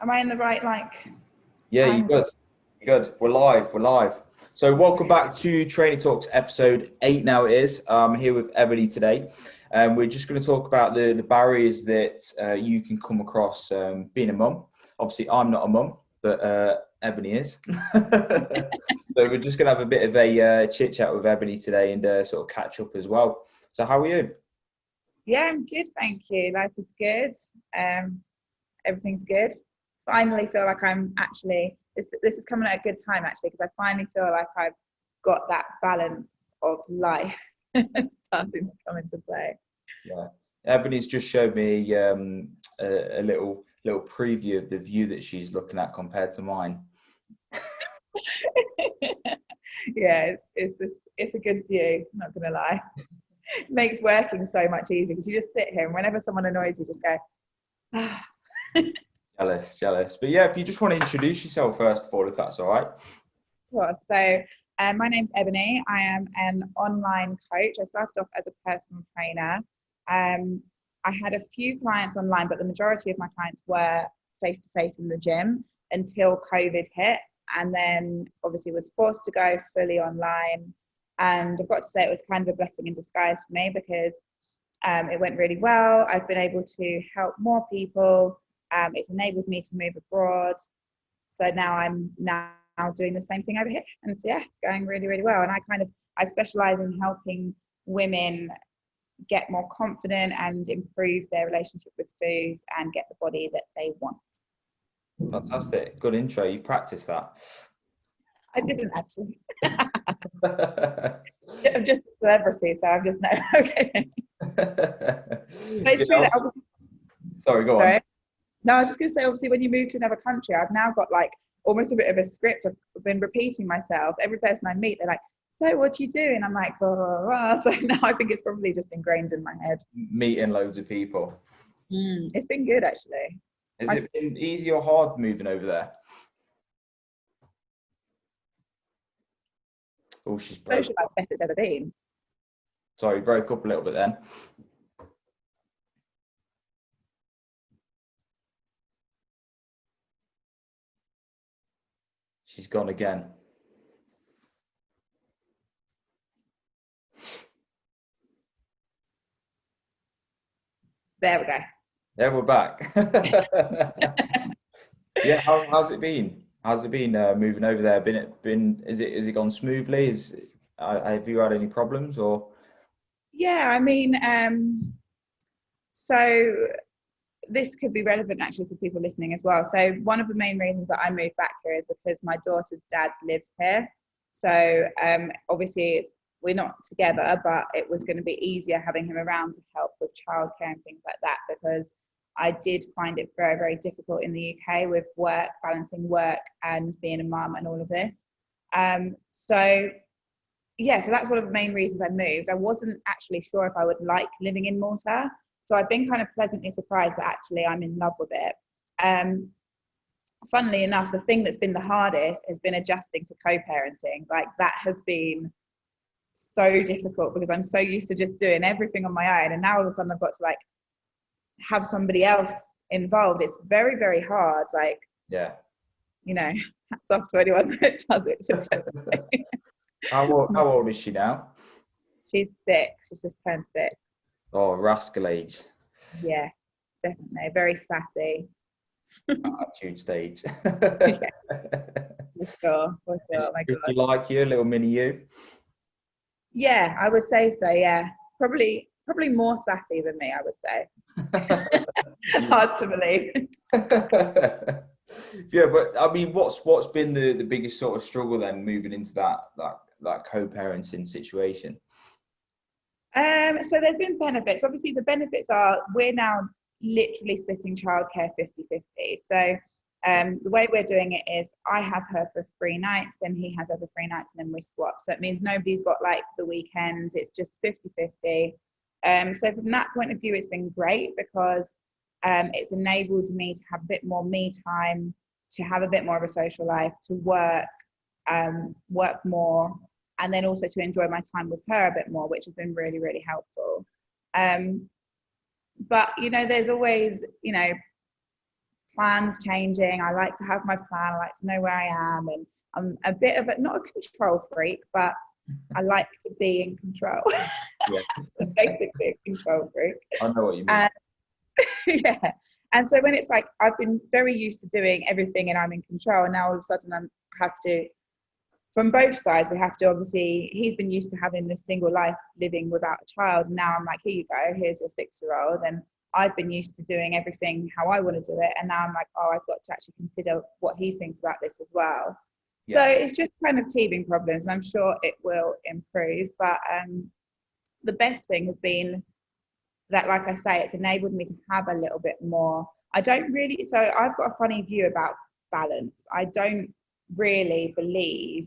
Am I in the right Yeah, you're angle? good. You're good. We're live. We're live. So welcome back to Training Talks episode 8 now it is. I'm here with Ebony today. We're just going to talk about the barriers that you can come across being a mum. Obviously, I'm not a mum, but Ebony is. So we're just going to have a bit of a chit chat with Ebony today and sort of catch up as well. So how are you? Yeah, I'm good, thank you. Life is good. Everything's good. Finally feel like I'm actually, this is coming at a good time actually, because I finally feel like I've got that balance of life starting to come into play. Yeah, Ebony's just showed me a little preview of the view that she's looking at compared to mine. Yeah, it's a good view, not gonna lie. It makes working so much easier because you just sit here and whenever someone annoys you, just go, ah. Jealous. But yeah, if you just want to introduce yourself first of all, if that's all right. Well, so my name's Ebony. I am an online coach. I started off as a personal trainer. I had a few clients online, but the majority of my clients were face-to-face in the gym until COVID hit. And then obviously was forced to go fully online. And I've got to say it was kind of a blessing in disguise for me because it went really well. I've been able to help more people. It's enabled me to move abroad. So now I'm doing the same thing over here. And yeah, it's going really, really well. And I specialize in helping women get more confident and improve their relationship with food and get the body that they want. Fantastic. Good intro. You practiced that. I didn't actually. I'm just a celebrity, so I'm just no. Okay. But it's true that sorry, go on. No, I was just going to say, obviously, when you move to another country, I've now got like almost a bit of a script. I've been repeating myself. Every person I meet, they're like, so what do you do? And I'm like, blah, blah, blah. So now I think it's probably just ingrained in my head. Meeting loads of people. It's been good, actually. Has it been easy or hard moving over there? Oh, she's broke. Social life best it's ever been. Sorry, broke up a little bit then. She's gone again. There we go. Yeah, we're back. Yeah, how's it been? How's it been moving over there? Has it gone smoothly? Have you had any problems or? Yeah, I mean, so this could be relevant actually for people listening as well. So one of the main reasons that I moved back here is because my daughter's dad lives here. So obviously we're not together, but it was going to be easier having him around to help with childcare and things like that, because I did find it very, very difficult in the UK with work, balancing work and being a mum and all of this. So that's one of the main reasons I moved. I wasn't actually sure if I would like living in Malta. So I've been kind of pleasantly surprised that actually I'm in love with it. Funnily enough, the thing that's been the hardest has been adjusting to co-parenting. Like that has been so difficult because I'm so used to just doing everything on my own. And now all of a sudden I've got to like have somebody else involved. It's very, very hard. Like, yeah, you know, hats off to anyone that does it successfully. How old is she now? She's 6. She's just turned 6. Oh, rascal age. Yeah, definitely. Very sassy. Attitude stage. Yeah, for sure. Oh my God. You like you, a little mini you? Yeah, I would say so. Yeah, probably more sassy than me, I would say. Hard to believe. Yeah, but I mean, what's been the biggest sort of struggle then moving into that co-parenting situation? So there's been benefits. Obviously, the benefits are we're now literally splitting childcare 50-50. So the way we're doing it is I have her for 3 nights and he has her for 3 nights, and then we swap. So it means nobody's got like the weekends. It's just 50-50. So from that point of view, it's been great because it's enabled me to have a bit more me time, to have a bit more of a social life, to work more, and then also to enjoy my time with her a bit more, which has been really, really helpful. But, you know, there's always, you know, plans changing. I like to have my plan. I like to know where I am, and I'm a bit of not a control freak, but I like to be in control. Yeah. So basically a control freak. I know what you mean. And yeah. And so when it's like I've been very used to doing everything and I'm in control, and now all of a sudden I have to, from both sides, we have to obviously, he's been used to having this single life living without a child. And now I'm like, here you go, here's your 6-year-old. And I've been used to doing everything how I want to do it. And now I'm like, oh, I've got to actually consider what he thinks about this as well. Yeah. So it's just kind of teething problems, and I'm sure it will improve. But the best thing has been that, like I say, it's enabled me to have a little bit more. I don't really, so I've got a funny view about balance. I don't really believe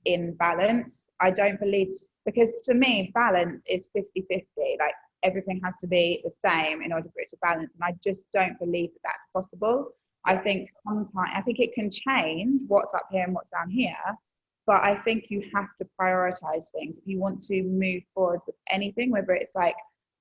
in balance. I don't believe, because for me, balance is 50-50. Like everything has to be the same in order for it to balance. And I just don't believe that that's possible. I think it can change what's up here and what's down here. But I think you have to prioritize things. If you want to move forward with anything, whether it's like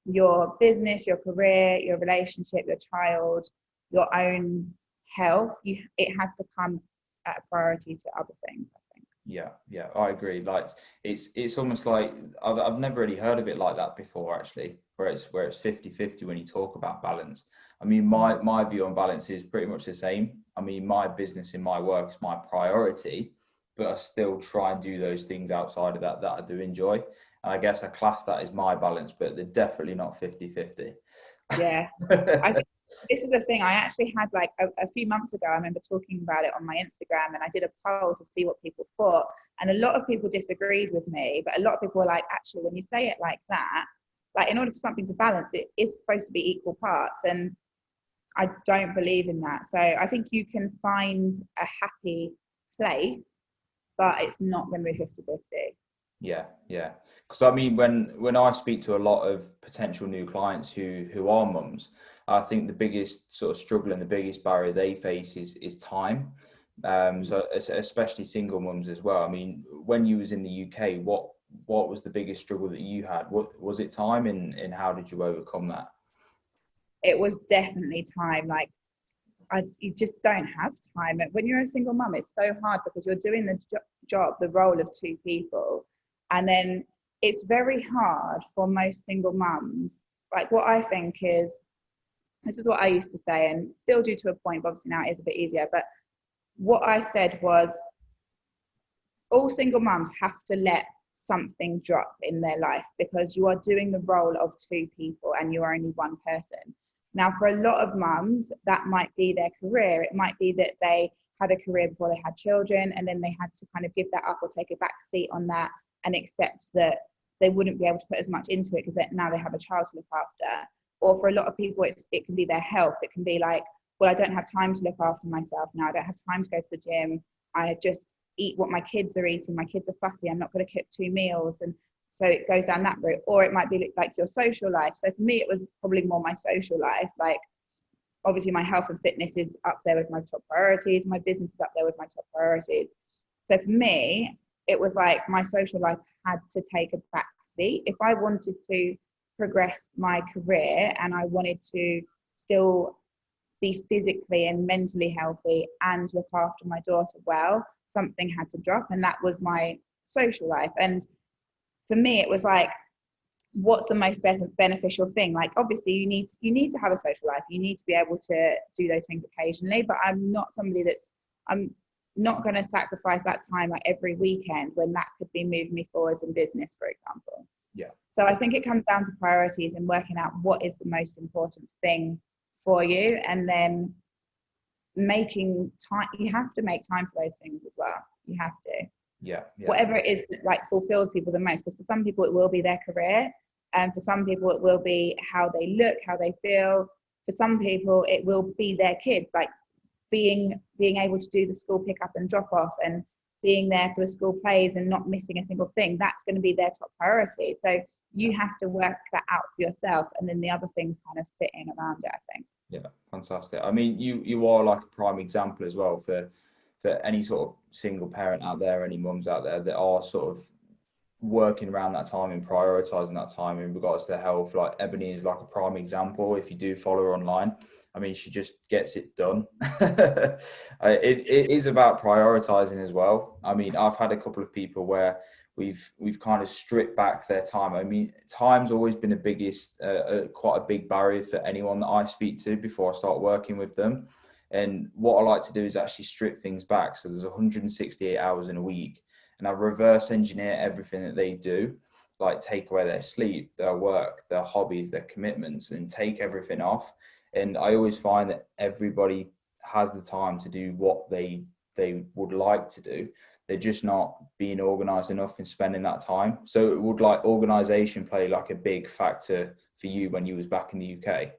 your business, your career, your relationship, your child, your own health, it has to come at a priority to other things, I think. Yeah, I agree. Like it's almost like I've never really heard of it like that before, actually, where it's 50-50 when you talk about balance. I mean, my view on balance is pretty much the same. I mean, my business and my work is my priority, but I still try and do those things outside of that I do enjoy. And I guess I class that as my balance, but they're definitely not 50-50. Yeah. I think this is the thing. I actually had like a few months ago, I remember talking about it on my Instagram, and I did a poll to see what people thought. And a lot of people disagreed with me, but a lot of people were like, actually, when you say it like that, like in order for something to balance, it is supposed to be equal parts. And I don't believe in that. So I think you can find a happy place, but it's not going to be 50-50. Yeah. Because I mean, when I speak to a lot of potential new clients who are mums, I think the biggest sort of struggle and the biggest barrier they face is time. So especially single mums as well. I mean, when you was in the UK, what was the biggest struggle that you had? What was it, time, and how did you overcome that? It was definitely time. Like you just don't have time. When you're a single mum, it's so hard because you're doing the job, the role of two people. And then it's very hard for most single mums. Like what I think is, this is what I used to say and still do to a point, but obviously now it is a bit easier. But what I said was, all single mums have to let something drop in their life because you are doing the role of two people and you are only one person. Now, for a lot of mums, that might be their career. It might be that they had a career before they had children, and then they had to kind of give that up or take a back seat on that and accept that they wouldn't be able to put as much into it because now they have a child to look after. Or for a lot of people, it can be their health. It can be like, well, I don't have time to look after myself now. I don't have time to go to the gym. I just eat what my kids are eating. My kids are fussy. I'm not going to cook 2 meals. And so it goes down that route. Or it might be like your social life. So for me, it was probably more my social life. Like, obviously, my health and fitness is up there with my top priorities. My business is up there with my top priorities. So for me, it was like my social life had to take a back seat. If I wanted to progress my career and I wanted to still be physically and mentally healthy and look after my daughter well, something had to drop, and that was my social life. And for me, it was like, what's the most beneficial thing? Like, obviously you need to have a social life, you need to be able to do those things occasionally, but I'm not not going to sacrifice that time like every weekend when that could be moving me forwards in business, for example. Yeah. So I think it comes down to priorities and working out what is the most important thing for you, and then making time. You have to make time for those things as well. You have to. Yeah. Whatever it is that like fulfills people the most, because for some people it will be their career, and for some people it will be how they look, how they feel. For some people it will be their kids, like being able to do the school pick up and drop off and being there for the school plays and not missing a single thing. That's going to be their top priority. So you have to work that out for yourself, and then the other things kind of fit in around it, I think. Yeah, fantastic. I mean, you are like a prime example as well for any sort of single parent out there, any mums out there that are sort of working around that time and prioritizing that time in regards to their health. Like Ebony is like a prime example. If you do follow her online, I mean, she just gets it done. It is about prioritizing as well. I mean, I've had a couple of people where we've kind of stripped back their time. I mean, time's always been quite a big barrier for anyone that I speak to before I start working with them. And what I like to do is actually strip things back. So there's 168 hours in a week, and I reverse engineer everything that they do, like take away their sleep, their work, their hobbies, their commitments, and take everything off. And I always find that everybody has the time to do what they would like to do. They're just not being organized enough in spending that time. So would like organization play like a big factor for you when you was back in the UK?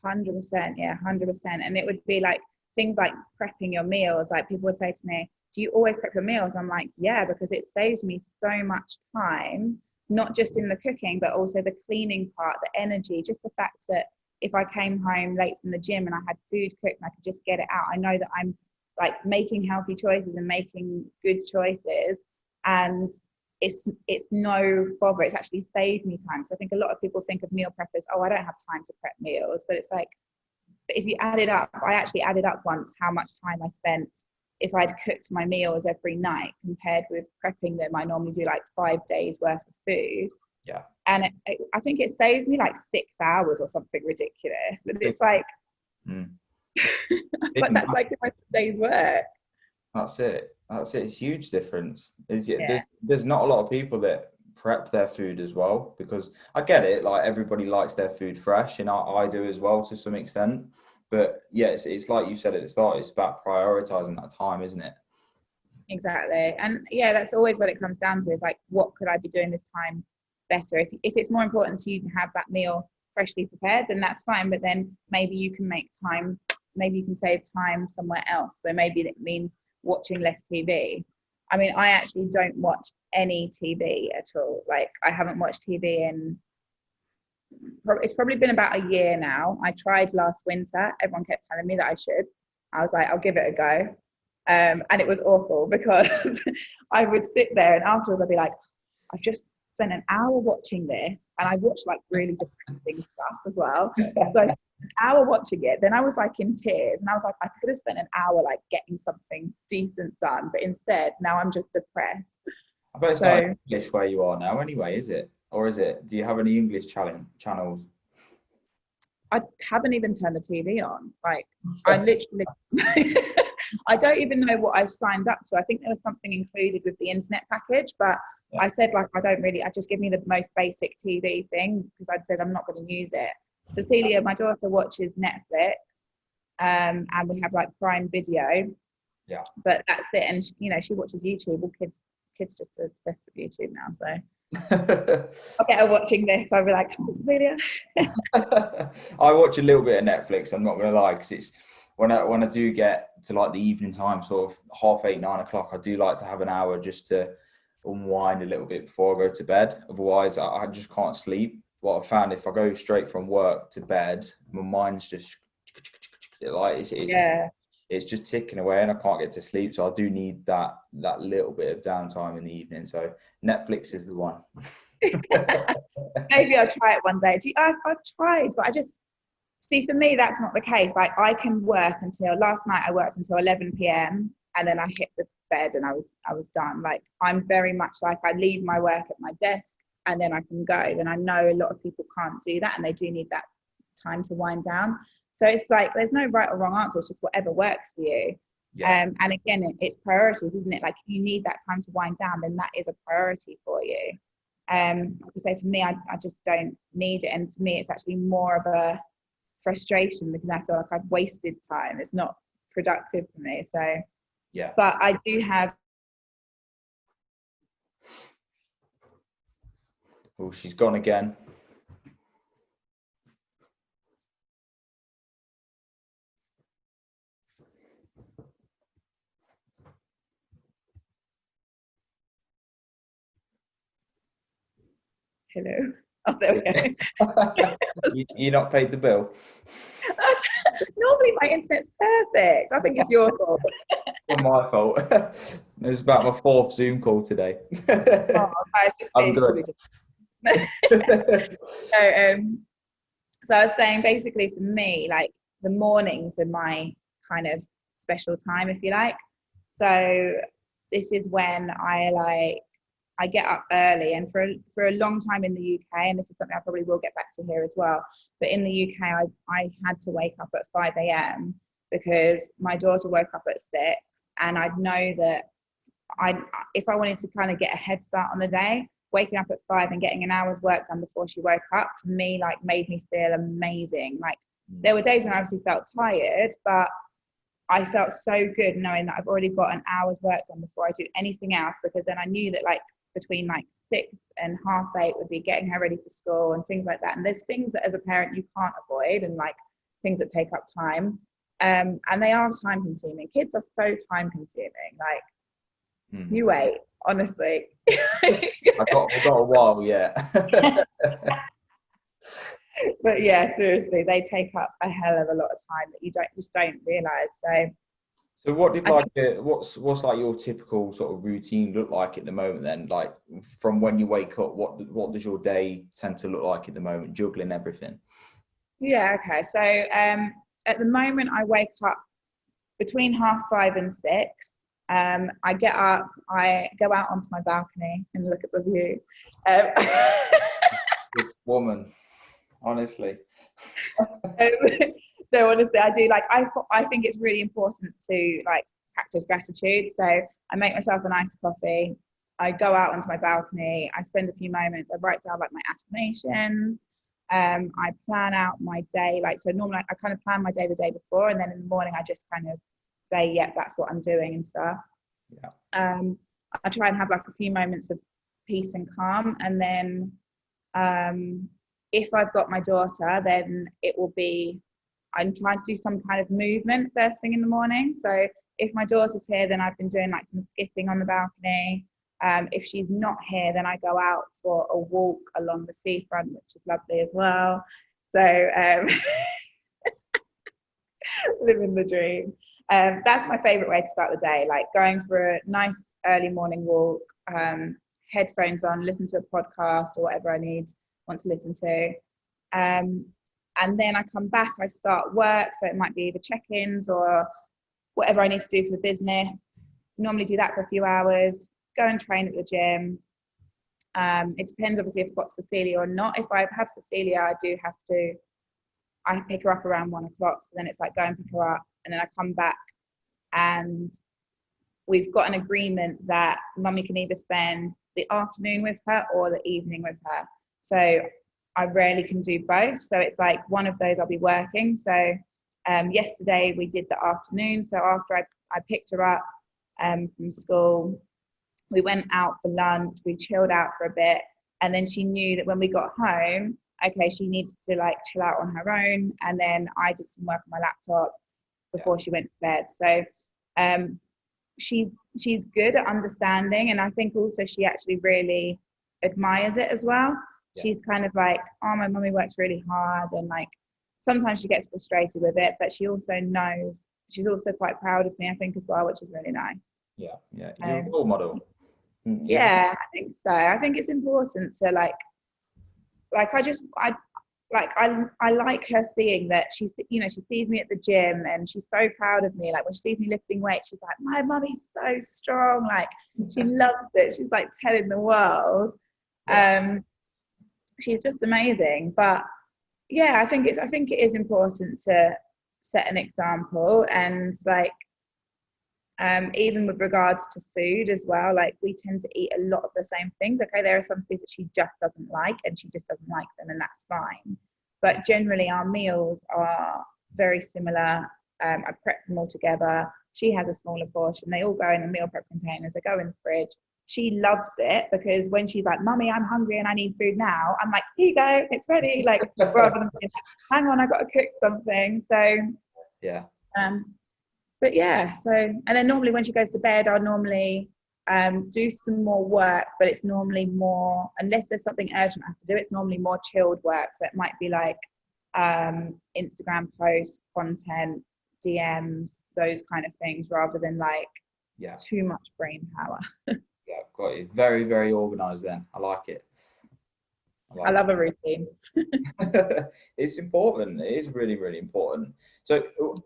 100%, yeah, 100%. And it would be like things like prepping your meals. Like people would say to me, do you always prep your meals? I'm like, yeah, because it saves me so much time, not just in the cooking, but also the cleaning part, the energy, just the fact that if I came home late from the gym and I had food cooked and I could just get it out, I know that I'm like making healthy choices and making good choices, and it's no bother. It's actually saved me time. So I think a lot of people think of meal preppers, oh, I don't have time to prep meals, but it's like, but if you add it up, I actually added up once how much time I spent if I'd cooked my meals every night compared with prepping them. I normally do like 5 days worth of food. Yeah. And I think it saved me like 6 hours or something ridiculous. And it's like, that's like my day's work. That's it. It's a huge difference. There's not a lot of people that prep their food as well, because I get it. Like everybody likes their food fresh, and I do as well to some extent. But yeah, it's like you said at the start, it's about prioritizing that time, isn't it? Exactly. And yeah, that's always what it comes down to, is like, what could I be doing this time better? If it's more important to you to have that meal freshly prepared, then that's fine. But then maybe you can make time, maybe you can save time somewhere else. So maybe it means watching less TV. I mean, I actually don't watch any TV at all. Like I haven't watched TV in, it's probably been about a year now. I tried last winter. Everyone kept telling me that I should. I was like, I'll give it a go. And it was awful because I would sit there and afterwards I'd be like, I've just spent an hour watching this, and I watched like really depressing stuff as well. So an hour watching it, then I was like in tears, and I was like, I could have spent an hour like getting something decent done, but instead now I'm just depressed. I bet it's not English where you are now anyway, is it? Or is it, do you have any English channels? I haven't even turned the TV on. Like I literally, I don't even know what I've signed up to. I think there was something included with the internet package, but yeah. I said like, I just give me the most basic TV thing, because I said I'm not going to use it. Cecilia, my daughter, watches Netflix, and we have like Prime Video. Yeah. But that's it. And she watches YouTube. Well, kids just obsessed with YouTube now, so. I'll get her watching this. I'll be like, Cecilia. I watch a little bit of Netflix, I'm not gonna lie, because it's when I do get to like the evening time, sort of 8:30, 9 o'clock, I do like to have an hour just to unwind a little bit before I go to bed. Otherwise I just can't sleep. What I found, if I go straight from work to bed, my mind's just like it's just ticking away and I can't get to sleep. So I do need that little bit of downtime in the evening. So Netflix is the one. Maybe I'll try it one day. I've tried, but I just see, for me that's not the case. Like I can work until, last night I worked until 11 p.m. and then I hit the bed and I was done. Like I'm very much like, I leave my work at my desk and then I can go. And I know a lot of people can't do that, and they do need that time to wind down. So it's like, there's no right or wrong answer. It's just whatever works for you. Yeah. And again, it's priorities, isn't it? Like if you need that time to wind down, then that is a priority for you. Like I say, for me, I just don't need it. And for me, it's actually more of a frustration because I feel like I've wasted time. It's not productive for me. So yeah. But I do have. Oh, she's gone again. Hello. Oh, there we go. You not paid the bill? Normally my internet's perfect. I think it's your fault. It's my fault. It was about my 4th Zoom call today. I'm good. So I was saying, basically for me, like the mornings are my kind of special time, if you like. So this is when I get up early, and for a long time in the UK, and this is something I probably will get back to here as well, but in the UK I had to wake up at 5 a.m. because my daughter woke up at 6, and I'd know that if I wanted to kind of get a head start on the day, waking up at 5 and getting an hour's work done before she woke up, for me, like, made me feel amazing. Like, there were days when I obviously felt tired, but I felt so good knowing that I've already got an hour's work done before I do anything else, because then I knew that, like, between like 6 and 7:30 would be getting her ready for school and things like that. And there's things that as a parent you can't avoid, and like things that take up time. And they are time consuming. Kids are so time consuming. Like, you wait, honestly. I've got a while yet. But yeah, seriously, they take up a hell of a lot of time that you don't realise. So what did what's like your typical sort of routine look like at the moment then? Like, from when you wake up, what does your day tend to look like at the moment, juggling everything? Yeah, okay. So at the moment I wake up between 5:30 and 6. I get up, I go out onto my balcony and look at the view. This woman, honestly. No, honestly, I do. Like, I think it's really important to like practice gratitude. So I make myself a nice coffee. I go out onto my balcony. I spend a few moments. I write down like my affirmations. I plan out my day. Like, so normally I kind of plan my day the day before, and then in the morning I just kind of say, yeah, that's what I'm doing and stuff. Yeah. I try and have like a few moments of peace and calm, and then if I've got my daughter, then it will be, I'm trying to do some kind of movement first thing in the morning. So if my daughter's here, then I've been doing like some skipping on the balcony. If she's not here, then I go out for a walk along the seafront, which is lovely as well. So living the dream. That's my favorite way to start the day, like going for a nice early morning walk, headphones on, listen to a podcast or whatever I want to listen to. And then I come back, I start work. So it might be either check-ins or whatever I need to do for the business. Normally do that for a few hours, go and train at the gym. It depends obviously if I've got Cecilia or not. If I have Cecilia, I pick her up around 1 o'clock. So then it's like, go and pick her up, and then I come back, and we've got an agreement that mummy can either spend the afternoon with her or the evening with her. So I rarely can do both. So it's like one of those I'll be working. So yesterday we did the afternoon. So after I picked her up from school, we went out for lunch, we chilled out for a bit. And then she knew that when we got home, okay, she needs to like chill out on her own. And then I did some work on my laptop before she went to bed. So she's good at understanding. And I think also she actually really admires it as well. She's kind of like, oh, my mummy works really hard, and like sometimes she gets frustrated with it, but she also knows, she's also quite proud of me, I think, as well, which is really nice. Yeah, you're a role model. Yeah, I think so. I think it's important to like I like her seeing that she's, you know, she sees me at the gym and she's so proud of me. Like when she sees me lifting weights, she's like, my mummy's so strong. Like she loves it. She's like telling the world. She's just amazing. But yeah, I think it is important to set an example, and like even with regards to food as well, like we tend to eat a lot of the same things. Okay, there are some foods that she just doesn't like, and she just doesn't like them, and that's fine. But generally our meals are very similar. I prep them all together. She has a smaller portion. They all go in the meal prep containers. They go in the fridge. She loves it because when she's like, mummy, I'm hungry and I need food now, I'm like, here you go, it's ready. Like rather than being, hang on, I got to cook something. So yeah. But yeah, so, and then normally when she goes to bed, I'll normally do some more work, but it's normally more, unless there's something urgent I have to do, it's normally more chilled work. So it might be like Instagram posts, content, DMs, those kind of things, rather than like too much brain power. Yeah, got you. Very, very organized then. I like it. I love a routine. It's important. It is really, really important. So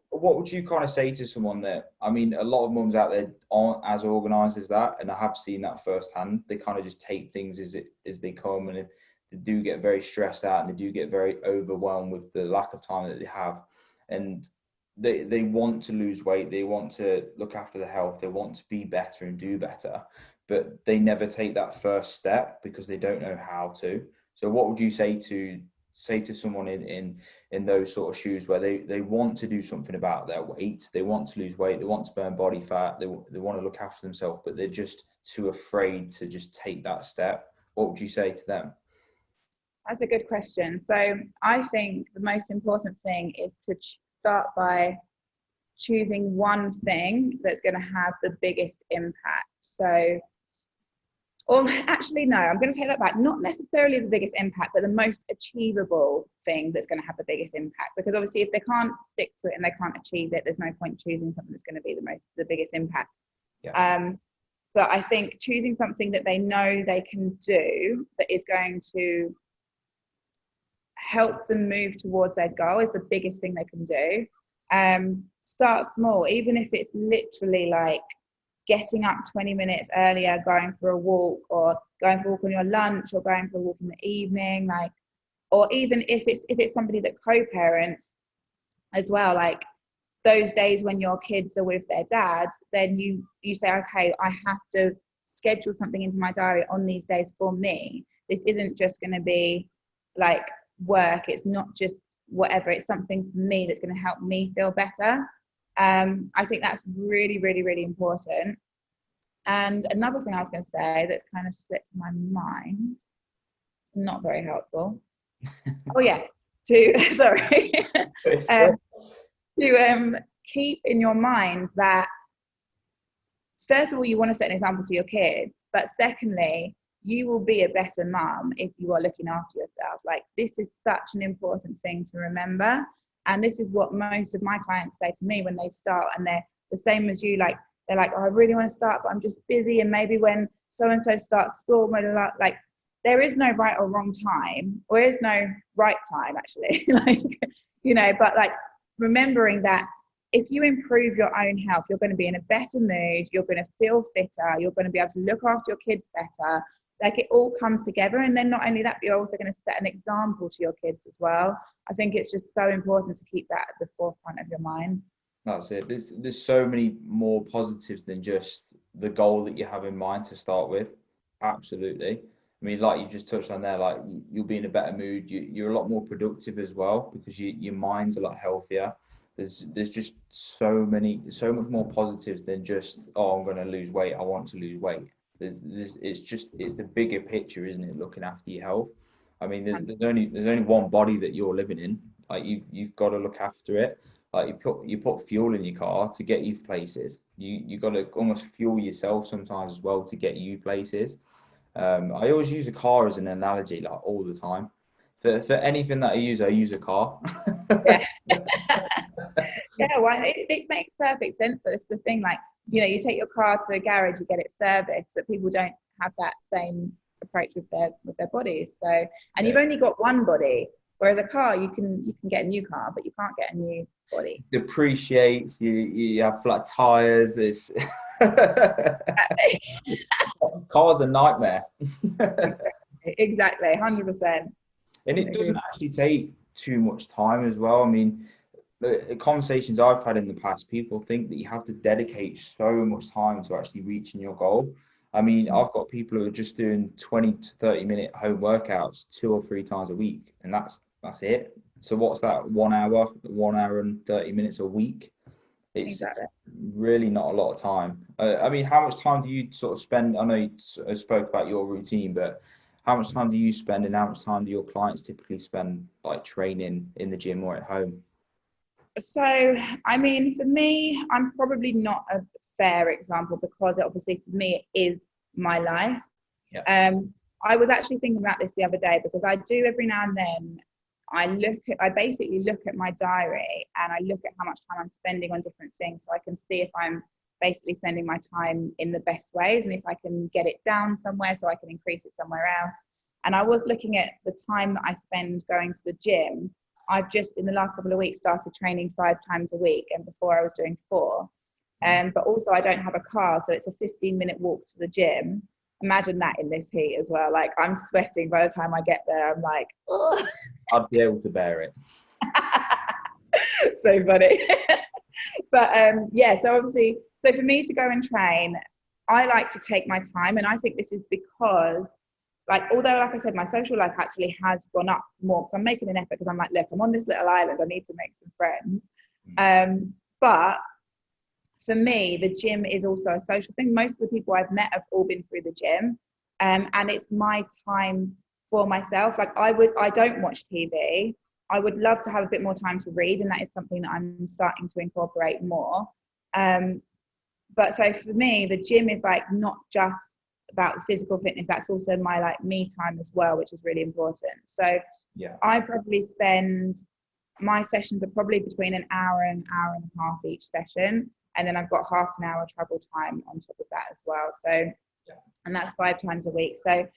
what would you kind of say to someone that, I mean, a lot of mums out there aren't as organized as that, and I have seen that firsthand. They kind of just take things as they come, and they do get very stressed out, and they do get very overwhelmed with the lack of time that they have. And they want to lose weight, they want to look after their health, they want to be better and do better, but they never take that first step because they don't know how to. So what would you say to someone in those sort of shoes, where they want to do something about their weight, they want to lose weight, they want to burn body fat, they want to look after themselves, but they're just too afraid to just take that step? What would you say to them? That's a good question. So I think the most important thing is to start by choosing one thing that's going to have the biggest impact. So, or actually, no, I'm going to take that back. Not necessarily the biggest impact, but the most achievable thing that's going to have the biggest impact. Because obviously, if they can't stick to it and they can't achieve it, there's no point choosing something that's going to be the biggest impact. Yeah. But I think choosing something that they know they can do that is going to help them move towards their goal is the biggest thing they can do. Start small, even if it's literally like getting up 20 minutes earlier, going for a walk, or going for a walk on your lunch, or going for a walk in the evening, like, or even if it's somebody that co-parents as well, like those days when your kids are with their dad, then you say, okay, I have to schedule something into my diary on these days for me. This isn't just going to be like work, it's not just whatever, it's something for me that's going to help me feel better. I think that's really, really, really important. And another thing I was going to say that's kind of slipped my mind, not very helpful. Oh yes, sorry. To keep in your mind that, first of all, you want to set an example to your kids, but secondly, you will be a better mum if you are looking after yourself. Like, this is such an important thing to remember. And this is what most of my clients say to me when they start, and they're the same as you. Like, they're like, oh, I really want to start, but I'm just busy. And maybe when so-and-so starts school, like, there is no right or wrong time, or there is no right time, actually. Like, you know, but like remembering that if you improve your own health, you're going to be in a better mood, you're going to feel fitter, you're going to be able to look after your kids better. Like, it all comes together. And then not only that, but you're also going to set an example to your kids as well. I think it's just so important to keep that at the forefront of your mind. That's it. There's so many more positives than just the goal that you have in mind to start with. Absolutely. I mean, like you just touched on there, like you'll be in a better mood. You're a lot more productive as well, because your mind's a lot healthier. There's just so much more positives than just, oh, I'm going to lose weight, I want to lose weight. It's the bigger picture, isn't it? Looking after your health. I mean, there's only one body that you're living in. Like, you've got to look after it. Like, you put fuel in your car to get you places. You got to almost fuel yourself sometimes as well to get you places. I always use a car as an analogy, like, all the time. For anything that I use a car. Yeah. Yeah, well, it makes perfect sense. But it's the thing, like, you know, you take your car to the garage, you get it serviced, but people don't have that same approach with their bodies. So, and you've only got one body, whereas a car, you can get a new car, but you can't get a new body. Depreciates. You have flat tires. This car's a nightmare. Exactly, 100%. And it doesn't actually take too much time as well. I mean, the conversations I've had in the past, people think that you have to dedicate so much time to actually reaching your goal. I mean, I've got people who are just doing 20 to 30-minute home workouts 2 or 3 times a week, and that's it. So what's that? 1 hour and 30 minutes a week? It's exactly. really not a lot of time. I mean, how much time do you sort of spend? I know you spoke about your routine, but how much time do you spend, and how much time do your clients typically spend, like, training in the gym or at home? So, I mean, for me, I'm probably not a fair example, because obviously for me it is my life. Yeah. I was actually thinking about this the other day, because I do every now and then, I basically look at my diary, and I look at how much time I'm spending on different things, so I can see if I'm basically spending my time in the best ways, and if I can get it down somewhere so I can increase it somewhere else. And I was looking at the time that I spend going to the gym. I've just in the last couple of weeks started training 5 times a week, and before I was doing 4. But also I don't have a car, so it's a 15-minute walk to the gym. Imagine that in this heat as well. Like, I'm sweating by the time I get there. I'm like, ugh. I'd be able to bear it. So funny. But yeah, so obviously, so for me to go and train, I like to take my time, and I think this is because, like, although, like I said, my social life actually has gone up more because I'm making an effort, because I'm like, look, I'm on this little island, I need to make some friends. But for me, the gym is also a social thing. Most of the people I've met have all been through the gym, and it's my time for myself. Like, I don't watch TV. I would love to have a bit more time to read, and that is something that I'm starting to incorporate more. But so for me, the gym is like not just about physical fitness, that's also my like me time as well, which is really important. So Yeah, I probably spend, my sessions are probably between an hour and a half each session, and then I've got half an hour travel time on top of that as well. So yeah, and that's 5 times a week, so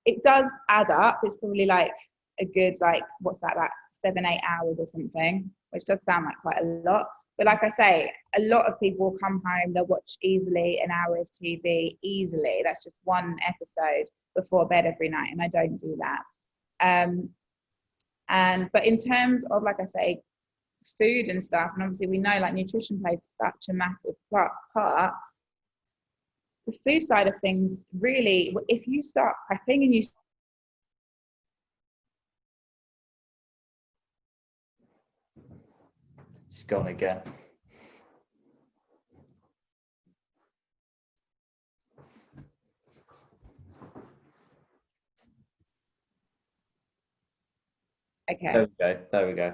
it does add up. It's probably like a good, like, what's that, like 7-8 hours or something, which does sound like quite a lot. But like I say, a lot of people will come home, they'll watch easily an hour of TV easily. That's just one episode before bed every night, and I don't do that. But in terms of, like I say, food and stuff, and obviously we know like nutrition plays such a massive part. The food side of things, really, if you start prepping and you it's gone again. okay, There we go.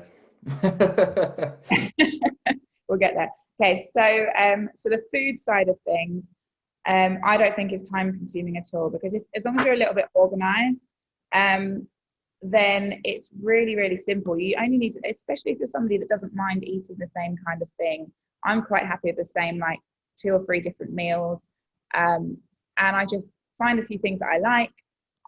we'll get there. Okay, so the food side of things, I don't think it's time consuming at all, because as long as you're a little bit organized, then it's really, really simple. You only need to, especially if you're somebody that doesn't mind eating the same kind of thing. I'm quite happy with the same, like 2 or 3 different meals. And I just find a few things that I like,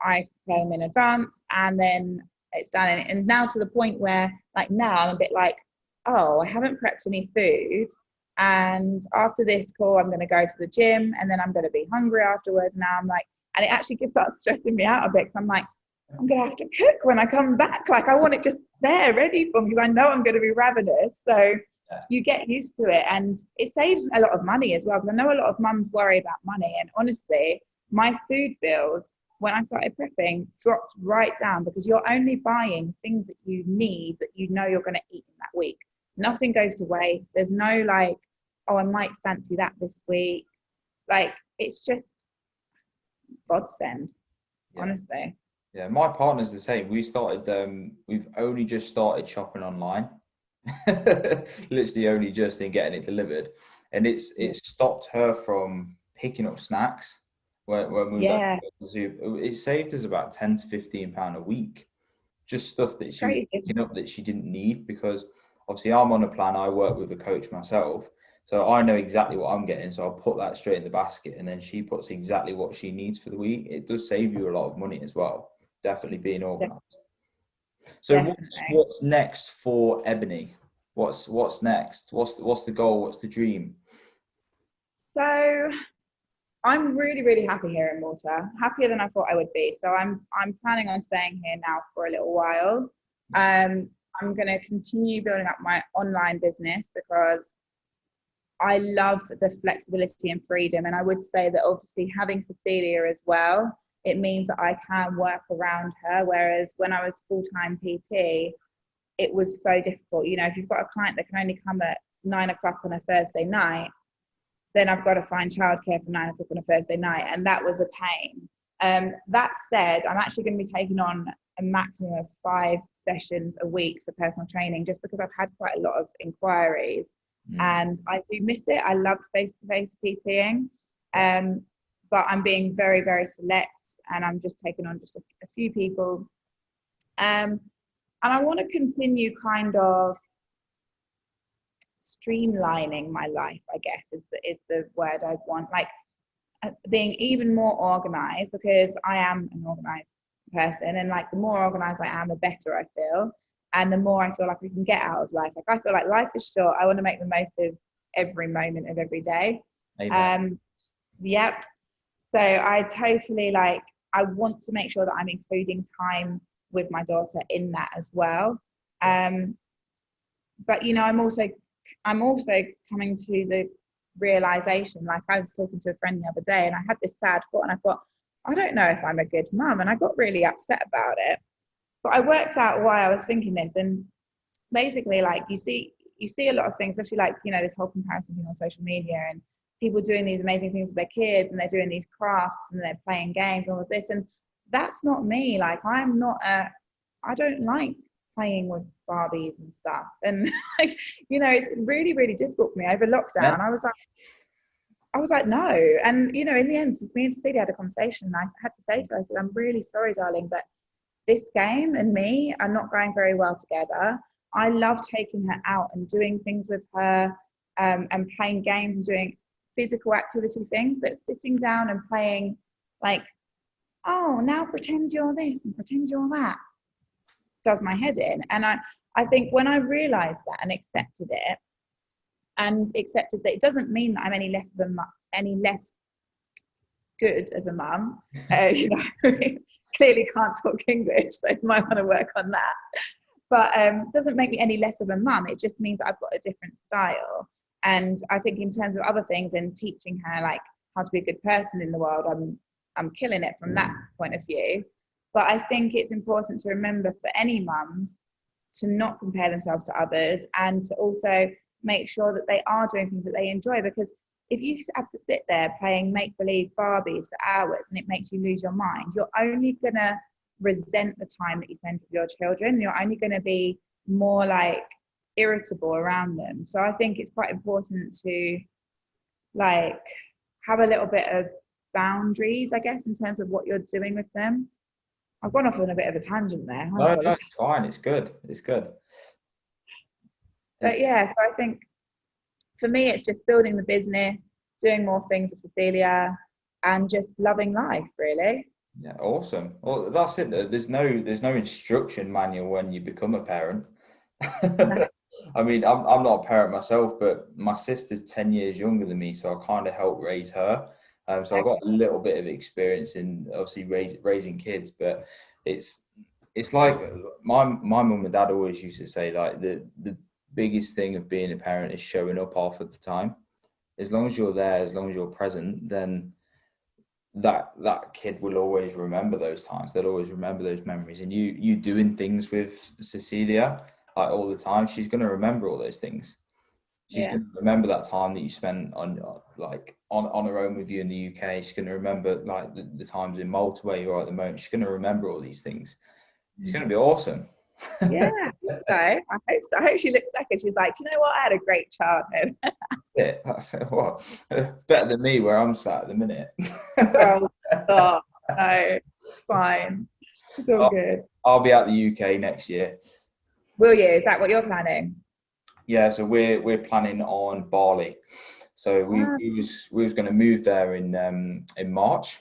I prepare them in advance, and then it's done. And now to the point where, like, now I'm a bit like, oh, I haven't prepped any food, and after this call I'm going to go to the gym, and then I'm going to be hungry afterwards. Now I'm like, and it actually starts stressing me out a bit, because I'm like, I'm going to have to cook when I come back. Like, I want it just there ready for me, because I know I'm going to be ravenous. So you get used to it, and it saves a lot of money as well, because I know a lot of mums worry about money, and honestly, my food bills when I started prepping dropped right down, because you're only buying things that you need, that you know you're going to eat in that week. Nothing goes to waste. There's no like, oh, I might fancy that this week. Like, it's just godsend, honestly. Yeah, my partner's the same. We've only just started shopping online. Literally only just in getting it delivered. And it's stopped her from picking up snacks when we was at the zoo. It saved us about £10 to £15 a week. Just stuff that she was picking up that she didn't need, because obviously I'm on a plan. I work with a coach myself, so I know exactly what I'm getting. So I'll put that straight in the basket, and then she puts exactly what she needs for the week. It does save you a lot of money as well. Definitely being organised. So what's next for Ebony? What's next? What's the goal? What's the dream? So I'm really, really happy here in Malta, happier than I thought I would be. So I'm planning on staying here now for a little while. I'm going to continue building up my online business, because I love the flexibility and freedom. And I would say that obviously having Cecilia as well, it means that I can work around her. Whereas when I was full-time PT, it was so difficult. You know, if you've got a client that can only come at 9 o'clock on a Thursday night, then I've got to find childcare for 9 o'clock on a Thursday night. And that was a pain. That said, I'm actually going to be taking on a maximum of 5 sessions a week for personal training, just because I've had quite a lot of inquiries. And I do miss it. I love face-to-face PTing. But I'm being very, very select, and I'm just taking on just a few people. And I want to continue kind of streamlining my life, I guess, is the word I want. Like, being even more organized, because I am an organized person, and like the more organized I am, the better I feel, and the more I feel like I can get out of life. Like I feel like life is short. I want to make the most of every moment of every day. Amen. Yep. So I totally like, I want to make sure that I'm including time with my daughter in that as well. But you know, I'm also coming to the realization, like I was talking to a friend the other day and I had this sad thought and I thought, I don't know if I'm a good mum, and I got really upset about it. But I worked out why I was thinking this, and basically like you see a lot of things, especially like, you know, this whole comparison thing on social media, and people doing these amazing things with their kids, and they're doing these crafts and they're playing games and all of this, and that's not me. Like I don't like playing with Barbies and stuff, and like, you know, it's really, really difficult for me over lockdown. Yeah. I was like, no. And, you know, in the end, me and Cecilia had a conversation, and I had to say to her, I said, I'm really sorry, darling, but this game and me are not going very well together. I love taking her out and doing things with her, and playing games and doing physical activity things, but sitting down and playing like, oh, now pretend you're this and pretend you're that, does my head in. And I think when I realized that and accepted it, and accepted that it doesn't mean that I'm any less good as a mum. You know, clearly can't talk English, so might want to work on that. But doesn't make me any less of a mum. It just means that I've got a different style. And I think in terms of other things and teaching her like how to be a good person in the world, I'm killing it from that point of view. But I think it's important to remember for any mums to not compare themselves to others, and to also make sure that they are doing things that they enjoy. Because if you have to sit there playing make-believe Barbies for hours and it makes you lose your mind, you're only going to resent the time that you spend with your children. You're only going to be more like irritable around them. So I think it's quite important to like have a little bit of boundaries, I guess, in terms of what you're doing with them. I've gone off on a bit of a tangent there. No, it's fine. It's good. It's good. But yeah, so I think for me, it's just building the business, doing more things with Cecilia, and just loving life, really. Yeah, awesome. Well, that's it. There's no instruction manual when you become a parent. No. I mean, I'm not a parent myself, but my sister's 10 years younger than me, so I kind of helped raise her. So I've got a little bit of experience in obviously raising kids, but it's like my mum and dad always used to say, like the biggest thing of being a parent is showing up half of the time. As long as you're there, as long as you're present, then that kid will always remember those times. They'll always remember those memories. And you doing things with Cecilia like all the time, she's going to remember all those things. She's going to remember that time that you spent on her own with you in the UK. She's going to remember like the times in Malta where you are at the moment. She's going to remember all these things. It's going to be awesome. Yeah, I hope so. I hope so. I hope she looks back and she's like, do you know what? I had a great childhood. Yeah, that's what better than me where I'm sat at the minute. Oh, no, fine. It's all good. I'll be at the UK next year. Will you? Is that what you're planning? Yeah, so we're planning on Bali. So we was going to move there in March.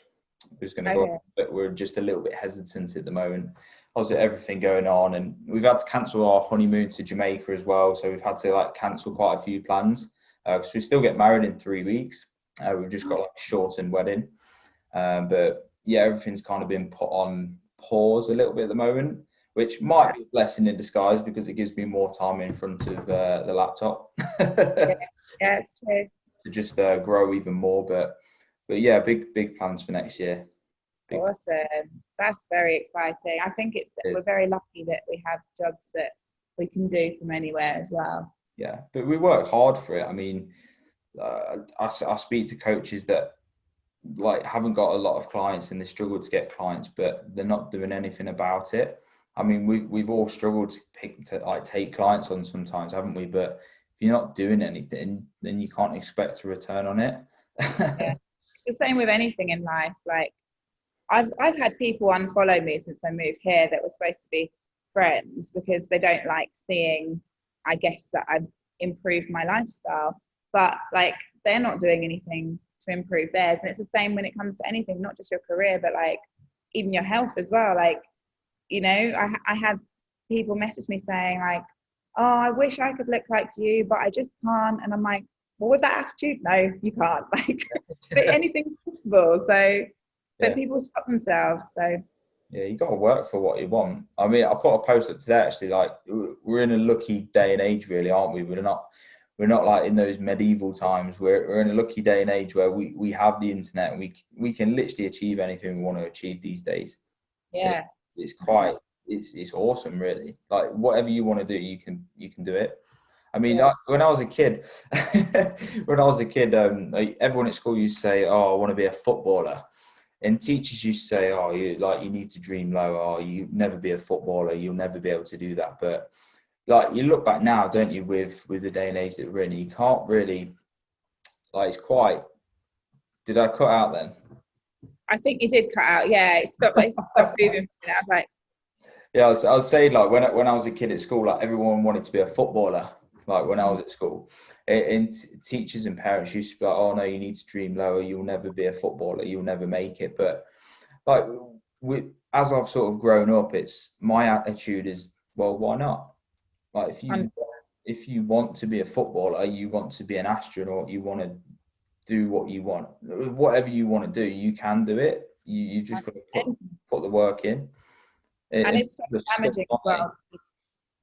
We was going to go, but we're just a little bit hesitant at the moment. Obviously, everything going on, and we've had to cancel our honeymoon to Jamaica as well. So we've had to like cancel quite a few plans because we still get married in 3 weeks. We've just got like a shortened wedding, but yeah, everything's kind of been put on pause a little bit at the moment, which might be a blessing in disguise because it gives me more time in front of the laptop. Yeah, it's true. To just grow even more, but yeah, big plans for next year. Awesome. That's very exciting. I think we're very lucky that we have jobs that we can do from anywhere as well. Yeah, but we work hard for it. I mean, I speak to coaches that like haven't got a lot of clients and they struggle to get clients, but they're not doing anything about it. I mean, we've all struggled to take clients on sometimes, haven't we? But if you're not doing anything, then you can't expect a return on it. Yeah. It's the same with anything in life. Like I've had people unfollow me since I moved here that were supposed to be friends because they don't like seeing, I guess, that I've improved my lifestyle, but like they're not doing anything to improve theirs. And it's the same when it comes to anything, not just your career, but like even your health as well. Like, you know, I had people message me saying like, oh, I wish I could look like you, but I just can't. And I'm like, well, with that attitude, no, you can't. Like, but anything's possible. So, but people stop themselves. So yeah, you got to work for what you want. I mean, I put a post up today actually. Like, we're in a lucky day and age, really, aren't we? We're not like in those medieval times. We're in a lucky day and age where we have the internet and we can literally achieve anything we want to achieve these days. Yeah, It's awesome, really. Like, whatever you want to do, you can do it. I mean, when I was a kid, like, everyone at school used to say, "Oh, I want to be a footballer," and teachers used to say, "Oh, you need to dream low. Oh, you never be a footballer. You'll never be able to do that." But like, you look back now, don't you, with the day and age that we're in, you can't really, like, it's quite. Did I cut out then? I think you did cut out. Yeah, it stopped moving. I was like, yeah, I was saying, like, when I was a kid at school, like, everyone wanted to be a footballer. Like, when I was at school, and teachers and parents used to be like, "Oh no, you need to dream lower. You'll never be a footballer. You'll never make it." But like, as I've sort of grown up, it's my attitude is, well, why not? Like, if you want to be a footballer, you want to be an astronaut, you want to do what you want, whatever you want to do, you can do it. You just got to put the work in. And it's so damaging as well.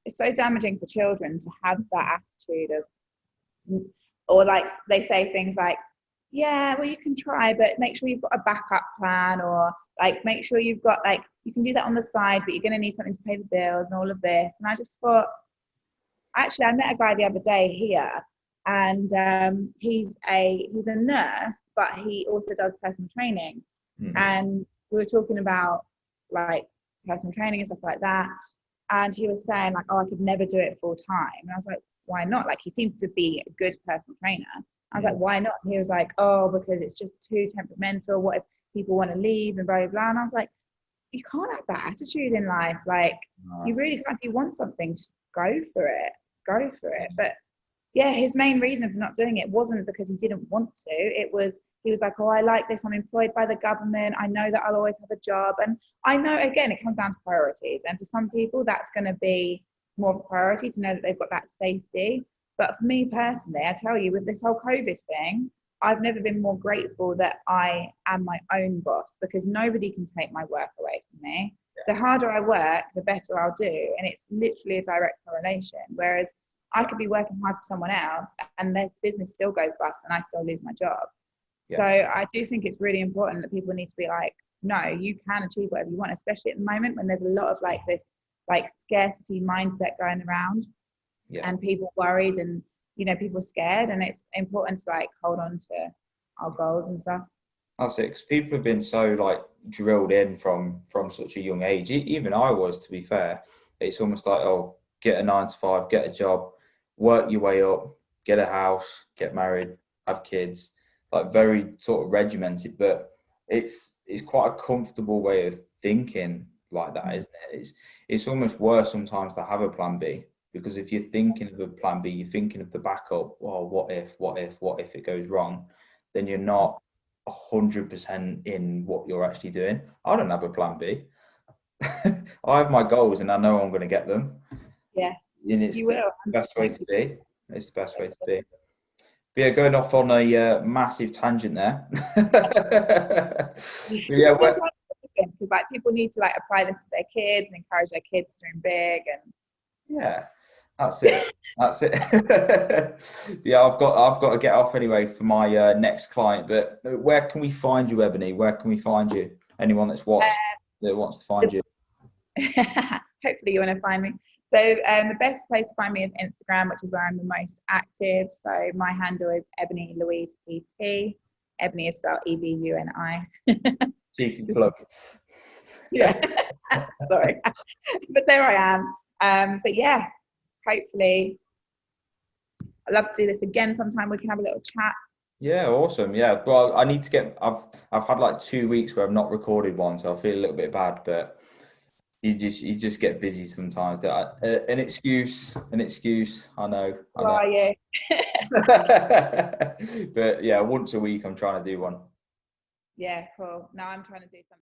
It's so damaging for children to have that attitude of, or like they say things like, yeah, well, you can try, but make sure you've got a backup plan, or like make sure you've got, like, you can do that on the side, but you're going to need something to pay the bills and all of this. And I just thought, actually, I met a guy the other day here, and he's a nurse, but he also does personal training. And we were talking about like personal training and stuff like that. And he was saying like, oh, I could never do it full time. And I was like, why not? Like, he seems to be a good personal trainer. I was like, why not? And he was like, oh, because it's just too temperamental. What if people want to leave and blah, blah, blah. And I was like, you can't have that attitude in life. Like, you really can't. If you want something, just go for it. Go for it. But yeah, his main reason for not doing it wasn't because he didn't want to. It was, he was like, oh, I like this. I'm employed by the government. I know that I'll always have a job. And I know, again, it comes down to priorities. And for some people, that's going to be more of a priority to know that they've got that safety. But for me personally, I tell you, with this whole COVID thing, I've never been more grateful that I am my own boss, because nobody can take my work away from me. The harder I work, the better I'll do. And it's literally a direct correlation. Whereas I could be working hard for someone else and their business still goes bust and I still lose my job. So I do think it's really important that people need to be like, no, you can achieve whatever you want, especially at the moment when there's a lot of like this like scarcity mindset going around, and people worried and, you know, people scared, and it's important to like hold on to our goals and stuff. That's it, because people have been so like drilled in from such a young age. Even I was, to be fair. It's almost like, oh, get a 9 to 5, get a job, work your way up, get a house, get married, have kids. Like, very sort of regimented, but it's quite a comfortable way of thinking like that, isn't it? It's almost worse sometimes to have a plan B, because if you're thinking of a plan B, you're thinking of the backup. Well, what if it goes wrong? Then you're not 100% in what you're actually doing. I don't have a plan B. I have my goals and I know I'm going to get them. Yeah, and it's you will. The best way to be. It's the best way to be. But yeah, going off on a massive tangent there. Yeah, because like people need to like apply this to their kids and encourage their kids to dream big. And yeah, that's it. That's it. Yeah, I've got to get off anyway for my next client. But where can we find you, Ebony? Where can we find you? Anyone that's watched that wants to find you. Hopefully you want to find me. So the best place to find me is Instagram, which is where I'm the most active. So my handle is Ebony Louise PT. Ebony is spelled EBUNI. Cheeky plug. Yeah, sorry, but there I am. But yeah, hopefully, I'd love to do this again sometime. We can have a little chat. Yeah, awesome. Yeah, well, I need to get. I've had like 2 weeks where I've not recorded one, so I feel a little bit bad, but. You just get busy sometimes. An excuse. I know. How are you? But yeah, once a week I'm trying to do one. Yeah, cool. Now I'm trying to do something.